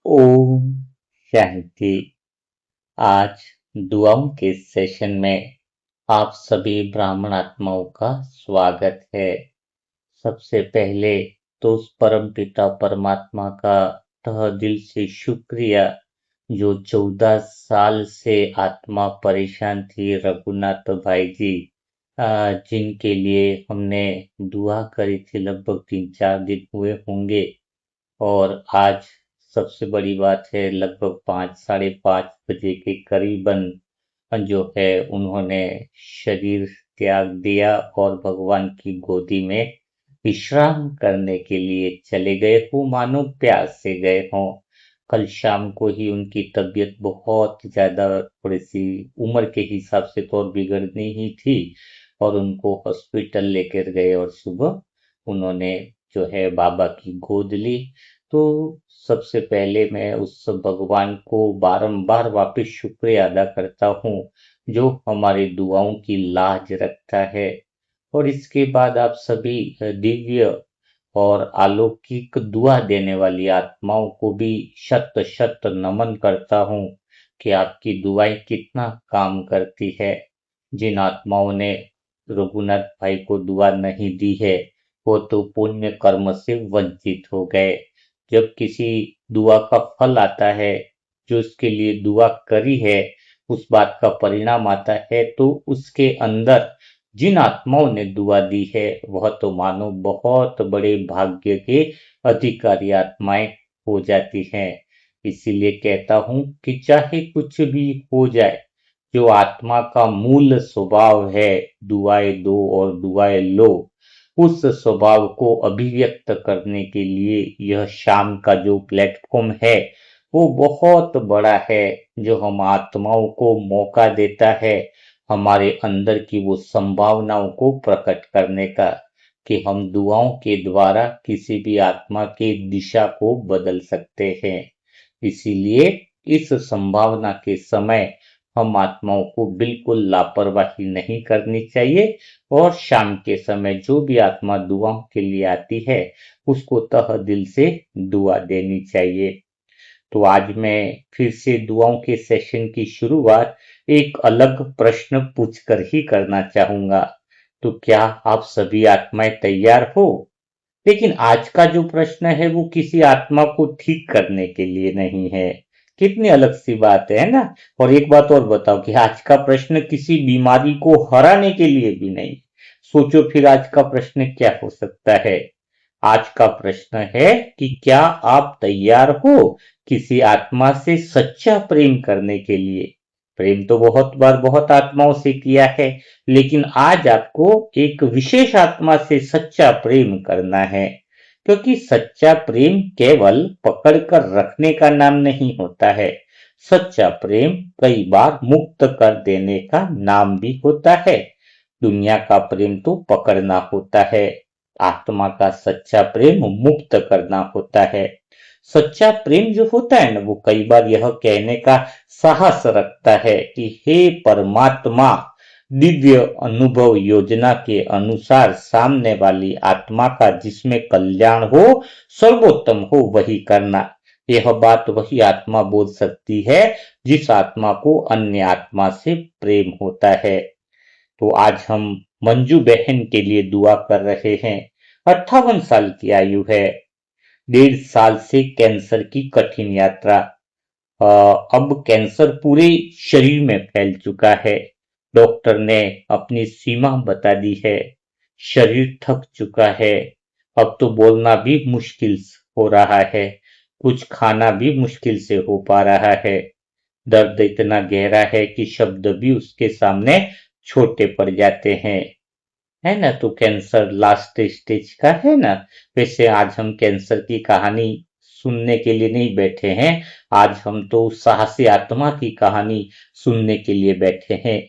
ओम शांति। आज दुआओं के सेशन में आप सभी ब्राह्मण आत्माओं का स्वागत है। सबसे पहले तो उस परम पिता परमात्मा का तहे दिल से शुक्रिया, जो 14 साल से आत्मा परेशान थी, रघुनाथ भाई जी, जिनके लिए हमने दुआ करी थी। लगभग 3-4 दिन हुए होंगे और आज सबसे बड़ी बात है, लगभग 5-5:30 बजे के करीबन जो है उन्होंने शरीर त्याग दिया और भगवान की गोदी में विश्राम करने के लिए चले गए हो, मानो प्यास से गए हों। कल शाम को ही उनकी तबीयत बहुत ज्यादा, थोड़ी सी उम्र के हिसाब से तो और बिगड़नी ही थी, और उनको हॉस्पिटल लेकर गए और सुबह उन्होंने जो है बाबा की गोद ली। तो सबसे पहले मैं उस भगवान को बारंबार वापस शुक्रिया अदा करता हूँ, जो हमारी दुआओं की लाज रखता है। और इसके बाद आप सभी दिव्य और अलौकिक दुआ देने वाली आत्माओं को भी शत शत नमन करता हूँ कि आपकी दुआएं कितना काम करती है। जिन आत्माओं ने रघुनाथ भाई को दुआ नहीं दी है, वो तो पुण्य कर्म से वंचित हो गए। जब किसी दुआ का फल आता है, जो उसके लिए दुआ करी है, उस बात का परिणाम आता है, तो उसके अंदर जिन आत्माओं ने दुआ दी है, वह तो मानो बहुत बड़े भाग्य के अधिकारी आत्माएं हो जाती हैं। इसीलिए कहता हूं कि चाहे कुछ भी हो जाए, जो आत्मा का मूल स्वभाव है, दुआएं दो और दुआएं लो, उस स्वभाव को अभिव्यक्त करने के लिए यह शाम का जो प्लेटफॉर्म है, वो बहुत बड़ा है, जो हम आत्माओं को मौका देता है हमारे अंदर की वो संभावनाओं को प्रकट करने का, कि हम दुआओं के द्वारा किसी भी आत्मा के दिशा को बदल सकते हैं। इसीलिए इस संभावना के समय हम आत्माओं को बिल्कुल लापरवाही नहीं करनी चाहिए, और शाम के समय जो भी आत्मा दुआओं के लिए आती है, उसको तहे दिल से दुआ देनी चाहिए। तो आज मैं फिर से दुआओं के सेशन की शुरुआत एक अलग प्रश्न पूछकर ही करना चाहूंगा। तो क्या आप सभी आत्माएं तैयार हो? लेकिन आज का जो प्रश्न है, वो किसी आत्मा को ठीक करने के लिए नहीं है। कितनी अलग सी बात है ना? और एक बात और बताओ कि आज का प्रश्न किसी बीमारी को हराने के लिए भी नहीं। सोचो फिर आज का प्रश्न क्या हो सकता है। आज का प्रश्न है कि क्या आप तैयार हो किसी आत्मा से सच्चा प्रेम करने के लिए? प्रेम तो बहुत बार बहुत आत्माओं से किया है, लेकिन आज आपको एक विशेष आत्मा से सच्चा प्रेम करना है। क्योंकि सच्चा प्रेम केवल पकड़कर रखने का नाम नहीं होता है। सच्चा प्रेम कई बार मुक्त कर देने का नाम भी होता है। दुनिया का प्रेम तो पकड़ना होता है, आत्मा का सच्चा प्रेम मुक्त करना होता है। सच्चा प्रेम जो होता है ना, वो कई बार यह कहने का साहस रखता है कि हे परमात्मा, दिव्य अनुभव योजना के अनुसार सामने वाली आत्मा का जिसमें कल्याण हो, सर्वोत्तम हो, वही करना। यह बात वही आत्मा बोल सकती है जिस आत्मा को अन्य आत्मा से प्रेम होता है। तो आज हम मंजू बहन के लिए दुआ कर रहे हैं। 58 साल की आयु है, 1.5 साल से कैंसर की कठिन यात्रा। अ, अब कैंसर पूरे शरीर में फैल चुका है। डॉक्टर ने अपनी सीमा बता दी है। शरीर थक चुका है। अब तो बोलना भी मुश्किल हो रहा है। कुछ खाना भी मुश्किल से हो पा रहा है। दर्द इतना गहरा है कि शब्द भी उसके सामने छोटे पड़ जाते हैं, है ना? तो कैंसर लास्ट स्टेज का है ना। वैसे आज हम कैंसर की कहानी सुनने के लिए नहीं बैठे हैं। आज हम तो साहसी आत्मा की कहानी सुनने के लिए बैठे हैं,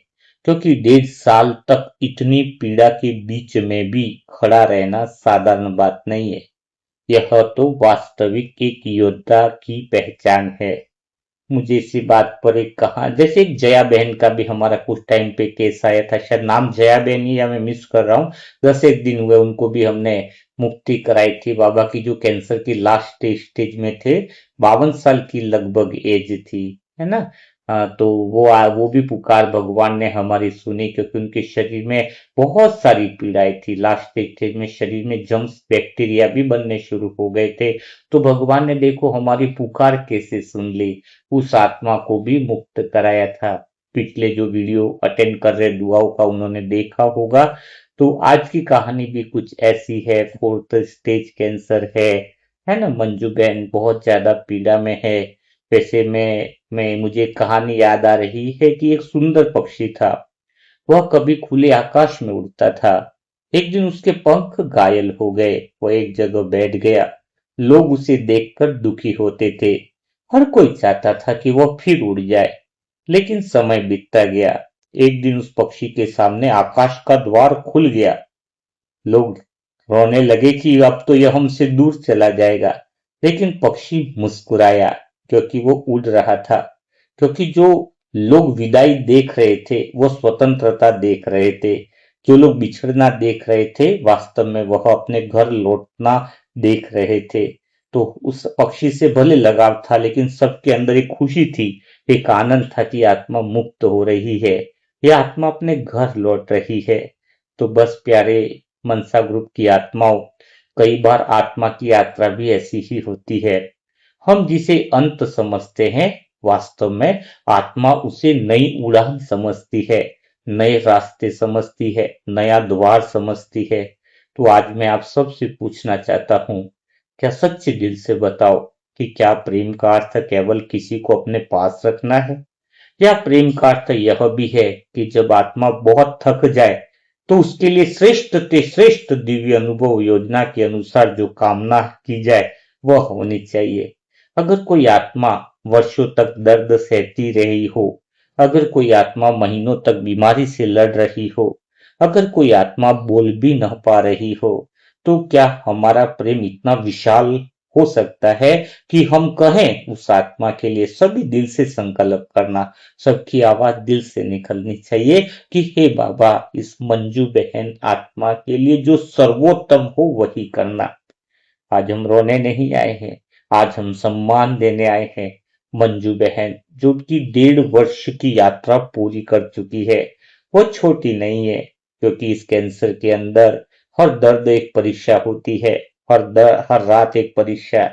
क्योंकि 1.5 साल तक इतनी पीड़ा के बीच में भी खड़ा रहना साधारण बात नहीं है। यह तो वास्तविक एक योद्धा की पहचान है। मुझे इसी बात पर एक कहा, जैसे एक जया बहन का भी हमारा कुछ टाइम पे केस आया था, शायद नाम जया बहन ही, या मैं मिस कर रहा हूँ। 10 एक दिन हुए, उनको भी हमने मुक्ति कराई थी बाबा की, जो कैंसर की लास्ट स्टेज में थे। 52 साल की लगभग एज थी, है ना। तो वो भी पुकार भगवान ने हमारी सुनी, क्योंकि उनके शरीर में बहुत सारी पीड़ाएं थी। लास्ट स्टेज में शरीर में जम्स बैक्टीरिया भी बनने शुरू हो गए थे। तो भगवान ने देखो हमारी पुकार कैसे सुन ली, उस आत्मा को भी मुक्त कराया था। पिछले जो वीडियो अटेंड कर रहे दुआओं का उन्होंने देखा होगा। तो आज की कहानी भी कुछ ऐसी है। 4th स्टेज कैंसर है ना। मंजू बहन बहुत ज्यादा पीड़ा में है। वैसे मैं मुझे एक कहानी याद आ रही है कि एक सुंदर पक्षी था। वह कभी खुले आकाश में उड़ता था। एक दिन उसके पंख घायल हो गए। वह एक जगह बैठ गया। लोग उसे देखकर दुखी होते थे। हर कोई चाहता था कि वह फिर उड़ जाए, लेकिन समय बीतता गया। एक दिन उस पक्षी के सामने आकाश का द्वार खुल गया। लोग रोने लगे कि अब तो यह हमसे दूर चला जाएगा, लेकिन पक्षी मुस्कुराया, क्योंकि वो उड़ रहा था। क्योंकि जो लोग विदाई देख रहे थे वो स्वतंत्रता देख रहे थे। जो लोग बिछड़ना देख रहे थे वास्तव में वह अपने घर लौटना देख रहे थे। तो उस पक्षी से भले लगाव था, लेकिन सबके अंदर एक खुशी थी, एक आनंद था कि आत्मा मुक्त हो रही है, यह आत्मा अपने घर लौट रही है। तो बस प्यारे मनसा ग्रुप की आत्माओं, कई बार आत्मा की यात्रा भी ऐसी ही होती है। हम जिसे अंत समझते हैं, वास्तव में आत्मा उसे नई उड़ान समझती है, नए रास्ते समझती है, नया द्वार समझती है। तो आज मैं आप सबसे पूछना चाहता हूँ, क्या सच्चे दिल से बताओ कि क्या प्रेम का अर्थ केवल किसी को अपने पास रखना है, या प्रेम का अर्थ यह भी है कि जब आत्मा बहुत थक जाए तो उसके लिए श्रेष्ठ से श्रेष्ठ दिव्य अनुभव योजना के अनुसार जो कामना की जाए वह होनी चाहिए। अगर कोई आत्मा वर्षों तक दर्द सहती रही हो, अगर कोई आत्मा महीनों तक बीमारी से लड़ रही हो, अगर कोई आत्मा बोल भी न पा रही हो, तो क्या हमारा प्रेम इतना विशाल हो सकता है कि हम कहें उस आत्मा के लिए सभी दिल से संकल्प करना, सबकी आवाज दिल से निकलनी चाहिए कि हे बाबा, इस मंजू बहन आत्मा के लिए जो सर्वोत्तम हो वही करना। आज हम रोने नहीं आए हैं, आज हम सम्मान देने आए हैं। मंजू बहन जो कि 1.5 वर्ष की यात्रा पूरी कर चुकी है, वो छोटी नहीं है। क्योंकि इस कैंसर के अंदर हर दर्द एक परीक्षा होती है, हर रात एक परीक्षा,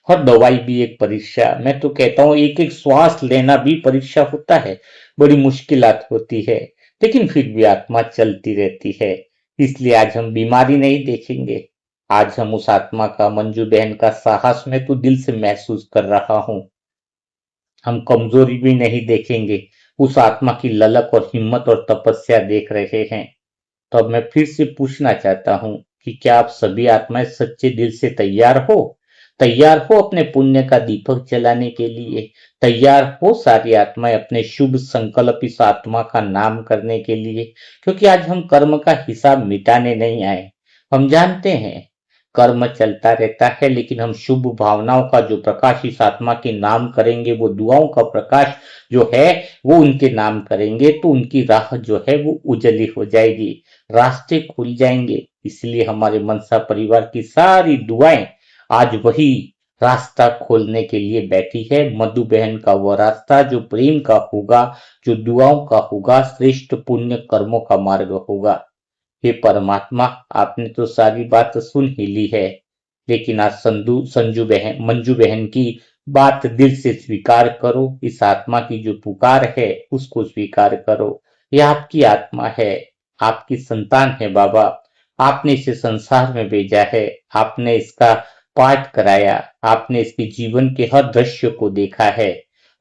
हर दवाई भी एक परीक्षा। मैं तो कहता हूँ एक एक श्वास लेना भी परीक्षा होता है, बड़ी मुश्किलात होती है, लेकिन फिर भी आत्मा चलती रहती है। इसलिए आज हम बीमारी नहीं देखेंगे, आज हम उस आत्मा का, मंजू बहन का साहस मैं तो दिल से महसूस कर रहा हूँ। हम कमजोरी भी नहीं देखेंगे, उस आत्मा की ललक और हिम्मत और तपस्या देख रहे हैं। तो अब मैं फिर से पूछना चाहता हूं कि क्या आप सभी आत्माएं सच्चे दिल से तैयार हो, तैयार हो अपने पुण्य का दीपक जलाने के लिए, तैयार हो सारी आत्माएं अपने शुभ संकल्प इस आत्मा का नाम करने के लिए। क्योंकि आज हम कर्म का हिसाब मिटाने नहीं आए। हम जानते हैं कर्म चलता रहता है, लेकिन हम शुभ भावनाओं का जो प्रकाश इस आत्मा के नाम करेंगे, वो दुआओं का प्रकाश जो है वो उनके नाम करेंगे, तो उनकी राह जो है वो उजली हो जाएगी, रास्ते खुल जाएंगे। इसलिए हमारे मनसा परिवार की सारी दुआएं आज वही रास्ता खोलने के लिए बैठी है। मधु बहन का वो रास्ता जो प्रेम का होगा, जो दुआओं का होगा, श्रेष्ठ पुण्य कर्मों का मार्ग होगा। हे परमात्मा, आपने तो सारी बात सुन ही ली है, लेकिन आज मंजू बहन की बात दिल से स्वीकार करो। इस आत्मा की जो पुकार है उसको स्वीकार करो। यह आपकी आत्मा है, आपकी संतान है बाबा। आपने इसे संसार में भेजा है, आपने इसका पाठ कराया, आपने इसके जीवन के हर दृश्य को देखा है।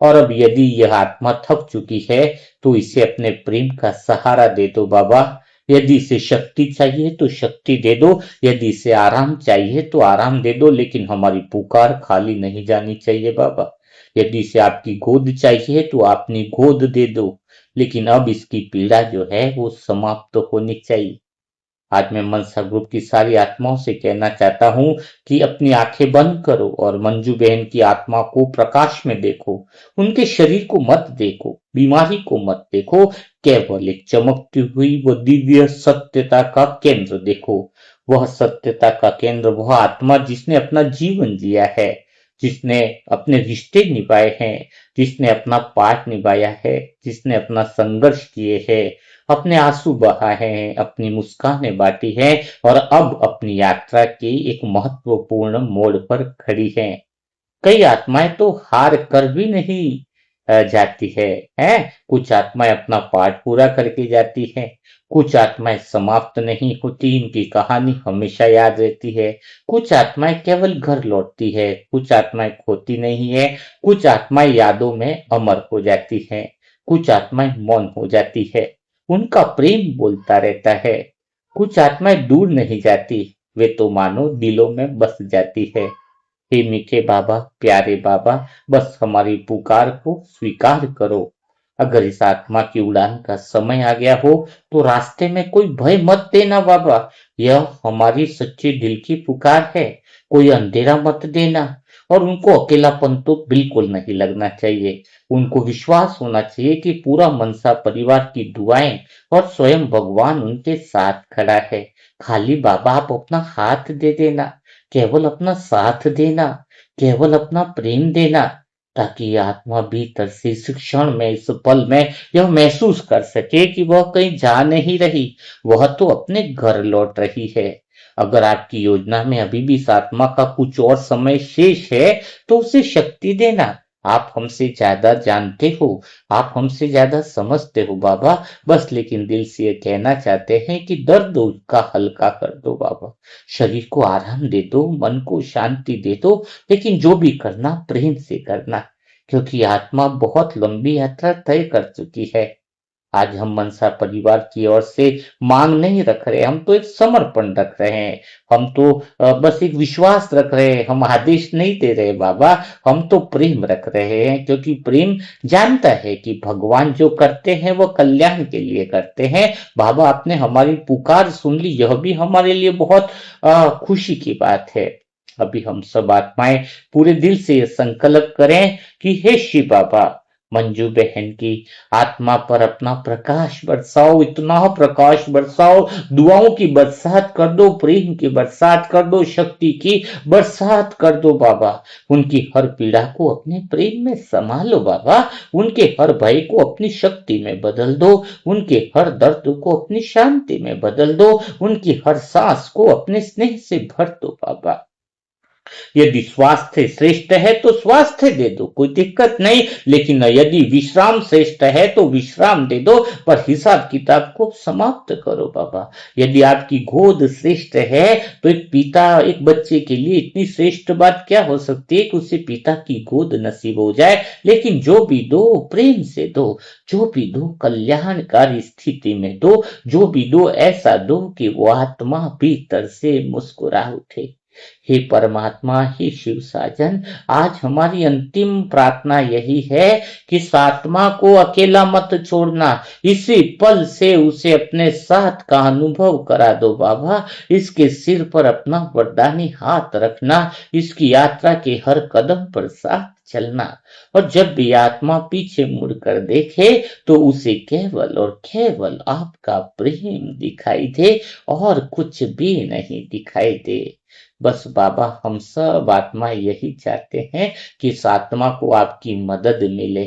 और अब यदि यह आत्मा थक चुकी है तो इसे अपने प्रेम का सहारा दे दो बाबा। यदि इसे शक्ति चाहिए तो शक्ति दे दो, यदि इसे आराम चाहिए तो आराम दे दो, लेकिन हमारी पुकार खाली नहीं जानी चाहिए बाबा। यदि इसे आपकी गोद चाहिए तो अपनी गोद दे दो, लेकिन अब इसकी पीड़ा जो है वो समाप्त होनी चाहिए। आज मैं मनसा ग्रुप की सारी आत्माओं से कहना चाहता हूं कि अपनी आंखें बंद करो और मंजू बहन की आत्मा को प्रकाश में देखो। उनके शरीर को मत देखो, बीमारी को मत देखो, केवल एक चमकती हुई वो दिव्य सत्यता का केंद्र देखो। वह सत्यता का केंद्र, वह आत्मा जिसने अपना जीवन जिया है, जिसने अपने रिश्ते निभाए हैं, जिसने अपना पाठ निभाया है, जिसने अपना संघर्ष किए हैं, अपने आंसू बहाए हैं, अपनी मुस्कानें बांटी हैं और अब अपनी यात्रा की एक महत्वपूर्ण मोड़ पर खड़ी हैं। कई आत्माएं तो हार कर भी नहीं जाती है। कुछ आत्माएं अपना पाठ पूरा करके जाती हैं, कुछ आत्माएं समाप्त नहीं होती, इनकी कहानी हमेशा याद रहती है। कुछ आत्माएं केवल घर लौटती है, कुछ आत्माएं खोती नहीं है, कुछ आत्माएं यादों में अमर हो जाती हैं, कुछ आत्माएं मौन हो जाती है, उनका प्रेम बोलता रहता है। कुछ आत्माएं दूर नहीं जाती, वे तो मानो दिलों में बस जाती है। हे मीठे बाबा, प्यारे बाबा, बस हमारी पुकार को स्वीकार करो। अगर इस आत्मा की उड़ान का समय आ गया हो तो रास्ते में कोई भय मत देना बाबा, यह हमारी सच्चे दिल की पुकार है। कोई अंधेरा मत देना और उनको अकेलापन तो बिल्कुल नहीं लगना चाहिए। उनको विश्वास होना चाहिए कि पूरा मनसा परिवार की दुआएं और स्वयं भगवान उनके साथ खड़ा है। खाली बाबा आप अपना हाथ दे देना, केवल अपना साथ देना, केवल अपना प्रेम देना, ताकि ये आत्मा भीतर से इस क्षण में, इस पल में यह महसूस कर सके कि वह कहीं जा नहीं रही, वह तो अपने घर लौट रही है। अगर आपकी योजना में अभी भी इस आत्मा का कुछ और समय शेष है तो उसे शक्ति देना। आप हमसे ज्यादा जानते हो, आप हमसे ज्यादा समझते हो बाबा, बस लेकिन दिल से ये कहना चाहते हैं कि दर्द उसका हल्का कर दो बाबा, शरीर को आराम दे दो, मन को शांति दे दो, लेकिन जो भी करना प्रेम से करना, क्योंकि आत्मा बहुत लंबी यात्रा तय कर चुकी है। आज हम मनसा परिवार की ओर से मांग नहीं रख रहे, हम तो एक समर्पण रख रहे हैं। हम तो बस एक विश्वास रख रहे हैं, हम आदेश नहीं दे रहे बाबा, हम तो प्रेम रख रहे हैं, क्योंकि प्रेम जानता है कि भगवान जो करते हैं वो कल्याण के लिए करते हैं। बाबा आपने हमारी पुकार सुन ली, यह भी हमारे लिए बहुत खुशी की बात है। अभी हम सब आत्माएं पूरे दिल से ये संकल्प करें कि हे शिव बाबा, मंजू बहन की आत्मा पर अपना प्रकाश बरसाओ, इतना प्रकाश बरसाओ, दुआओं की बरसात कर दो, प्रेम की बरसात कर दो, शक्ति की बरसात कर दो बाबा। उनकी हर पीड़ा को अपने प्रेम में संभालो बाबा, उनके हर भय को अपनी शक्ति में बदल दो, उनके हर दर्द को अपनी शांति में बदल दो, उनकी हर सांस को अपने स्नेह से भर दो बाबा। यदि स्वास्थ्य श्रेष्ठ है तो स्वास्थ्य दे दो, कोई दिक्कत नहीं, लेकिन यदि विश्राम श्रेष्ठ है तो विश्राम दे दो, पर हिसाब किताब को समाप्त करो बाबा। यदि आपकी गोद श्रेष्ठ है तो एक पिता एक बच्चे के लिए इतनी श्रेष्ठ बात क्या हो सकती है कि उसे पिता की गोद नसीब हो जाए। लेकिन जो भी दो प्रेम से दो, जो भी दो कल्याणकारी स्थिति में दो, जो भी दो ऐसा दो कि वो आत्मा भीतर से मुस्कुरा उठे। हे परमात्मा, हे शिव साजन, आज हमारी अंतिम प्रार्थना यही है कि इस आत्मा को अकेला मत छोड़ना, इसी पल से उसे अपने साथ का अनुभव करा दो बाबा। इसके सिर पर अपना वरदानी हाथ रखना, इसकी यात्रा के हर कदम पर साथ चलना, और जब भी आत्मा पीछे मुड़कर देखे तो उसे केवल और केवल आपका प्रेम दिखाई दे और कुछ भी नहीं दिखाई दे। बस बाबा हम सब आत्मा यही चाहते हैं कि इस आत्मा को आपकी मदद मिले।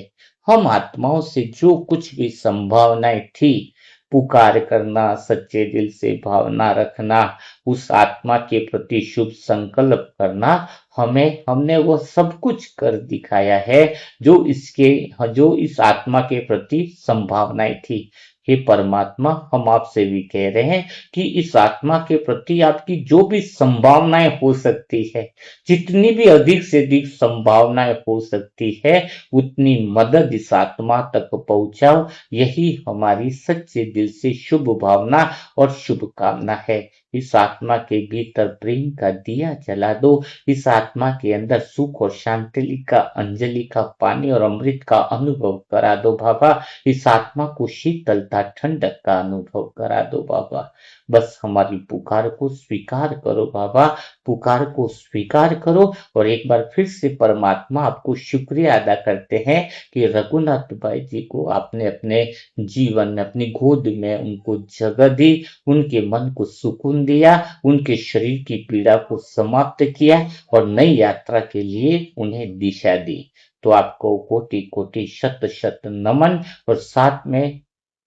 हम आत्माओं से जो कुछ भी संभावनाएं थी, पुकार करना, सच्चे दिल से भावना रखना, उस आत्मा के प्रति शुभ संकल्प करना, हमें हमने वो सब कुछ कर दिखाया है, जो इस आत्मा के प्रति संभावनाएं थी। हे परमात्मा, हम आपसे भी कह रहे हैं कि इस आत्मा के प्रति आपकी जो भी संभावनाएं हो सकती है, जितनी भी अधिक से अधिक संभावनाएं हो सकती है, उतनी मदद इस आत्मा तक पहुंचाओ। यही हमारी सच्चे दिल से शुभ भावना और शुभकामना है। इस आत्मा के भीतर प्रेम का दिया जला दो, इस आत्मा के अंदर सुख और शांति का अंजलि का पानी और अमृत का अनुभव करा दो बाबा। इस आत्मा को शीतलता ठंडक का अनुभव करा दो बाबा। बस हमारी पुकार को स्वीकार करो बाबा, पुकार को स्वीकार करो। और एक बार फिर से परमात्मा आपको शुक्रिया अदा करते हैं कि रघुनाथ भाई जी को आपने अपने जीवन में अपनी गोद में उनको जगह दी, उनके मन को सुकून सुकून दिया, उनके शरीर की पीड़ा को समाप्त किया और नई यात्रा के लिए उन्हें दिशा दी। तो आपको कोटि-कोटि शत-शत नमन और साथ में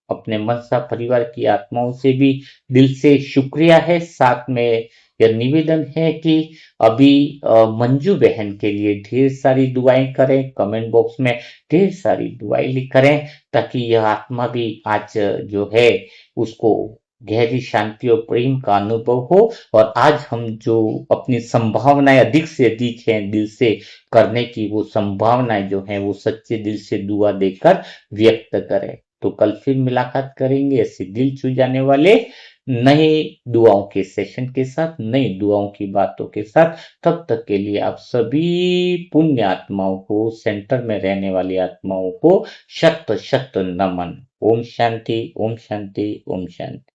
अपने मनसा परिवार की आत्माओं से भी दिल से शुक्रिया है। साथ में यह निवेदन है कि अभी मंजू बहन के लिए ढेर सारी दुआएं करें, कमेंट बॉक्स में ढेर सारी दुआएं लिख करें, ताकि यह आत्मा भी आज जो है उसको गहरी शांति और प्रेम का अनुभव हो। और आज हम जो अपनी संभावनाएं अधिक से अधिक हैं दिल से करने की, वो संभावनाएं जो हैं वो सच्चे दिल से दुआ देकर व्यक्त करें। तो कल फिर मुलाकात करेंगे ऐसे दिल छू जाने वाले नए दुआओं के सेशन के साथ, नई दुआओं की बातों के साथ। तब तक के लिए आप सभी पुण्य आत्माओं को, सेंटर में रहने वाली आत्माओं को शत शत नमन। ओम शांति, ओम शांति, ओम शांति।